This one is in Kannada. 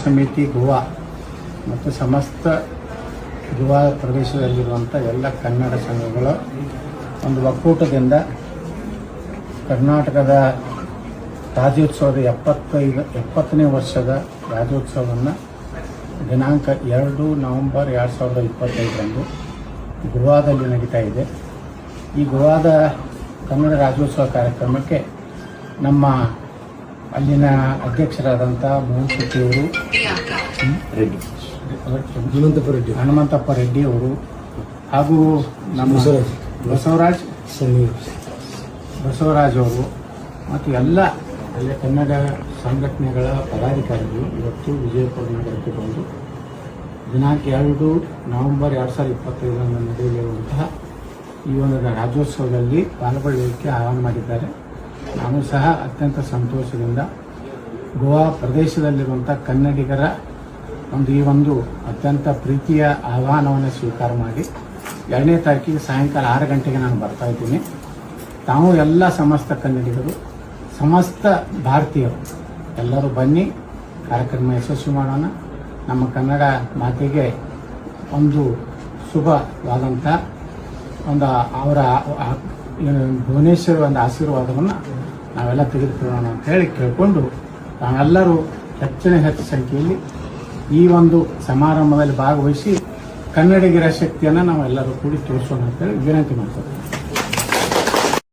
ಸಮಿತಿ ಗೋವಾ ಮತ್ತು ಸಮಸ್ತ ಗೋವಾ ಪ್ರದೇಶದಲ್ಲಿರುವಂಥ ಎಲ್ಲ ಕನ್ನಡ ಸಂಘಗಳ ಒಂದು ಒಕ್ಕೂಟದಿಂದ ಕರ್ನಾಟಕದ ರಾಜ್ಯೋತ್ಸವದ 70ನೇ ವರ್ಷದ ರಾಜ್ಯೋತ್ಸವವನ್ನು ದಿನಾಂಕ 2 ನವೆಂಬರ್ 2025ರಂದು ಗೋವಾದಲ್ಲಿ ನಡೀತಾ ಇದೆ. ಈ ಗೋವಾದ ಕನ್ನಡ ರಾಜ್ಯೋತ್ಸವ ಕಾರ್ಯಕ್ರಮಕ್ಕೆ ನಮ್ಮ ಅಲ್ಲಿನ ಅಧ್ಯಕ್ಷರಾದಂಥ ಮೋಹನ್ ಶೆಟ್ಟಿಯವರು, ಹನುಮಂತಪ್ಪ ರೆಡ್ಡಿ ಅವರು ಹಾಗೂ ನಮ್ಮ ಬಸವರಾಜ್ ಅವರು ಮತ್ತು ಎಲ್ಲ ಅಲ್ಲೇ ಕನ್ನಡ ಸಂಘಟನೆಗಳ ಪದಾಧಿಕಾರಿಗಳು ಇವತ್ತು ವಿಜಯಪುರ ನಗರಕ್ಕೆ ಬಂದು ದಿನಾಂಕ 2 ನವೆಂಬರ್ 2025ರಂದು ನಡೆಯಲಿರುವಂತಹ ಈ ಒಂದು ರಾಜ್ಯೋತ್ಸವದಲ್ಲಿ ಪಾಲ್ಗೊಳ್ಳಲಿಕ್ಕೆ ಆಹ್ವಾನ ಮಾಡಿದ್ದಾರೆ. ನಾನು ಸಹ ಅತ್ಯಂತ ಸಂತೋಷದಿಂದ ಗೋವಾ ಪ್ರದೇಶದಲ್ಲಿರುವಂಥ ಕನ್ನಡಿಗರ ಈ ಒಂದು ಅತ್ಯಂತ ಪ್ರೀತಿಯ ಆಹ್ವಾನವನ್ನು ಸ್ವೀಕಾರ ಮಾಡಿ 2ನೇ ತಾರೀಕಿಗೆ ಸಾಯಂಕಾಲ 6 ಗಂಟೆಗೆ ನಾನು ಬರ್ತಾ ಇದ್ದೀನಿ. ತಾವು ಎಲ್ಲ ಸಮಸ್ತ ಕನ್ನಡಿಗರು, ಸಮಸ್ತ ಭಾರತೀಯರು ಎಲ್ಲರೂ ಬನ್ನಿ, ಕಾರ್ಯಕ್ರಮ ಯಶಸ್ವಿ ಮಾಡೋಣ. ನಮ್ಮ ಕನ್ನಡ ಮಾತಿಗೆ ಒಂದು ಶುಭವಾದಂಥ ಒಂದು ಅವರ ಭುವನೇಶ್ವರಿ ಒಂದು ಆಶೀರ್ವಾದವನ್ನು ನಾವೆಲ್ಲ ತೆಗೆದುಕೊಳ್ಳೋಣ ಅಂತ ಹೇಳಿ ಕೇಳಿಕೊಂಡು ನಾವೆಲ್ಲರೂ ಹೆಚ್ಚು ಸಂಖ್ಯೆಯಲ್ಲಿ ಈ ಒಂದು ಸಮಾರಂಭದಲ್ಲಿ ಭಾಗವಹಿಸಿ ಕನ್ನಡಿಗರ ಶಕ್ತಿಯನ್ನು ನಾವೆಲ್ಲರೂ ಕೂಡಿ ತೋರಿಸೋಣ ಅಂತೇಳಿ ವಿನಂತಿ ಮಾಡ್ತೀವಿ.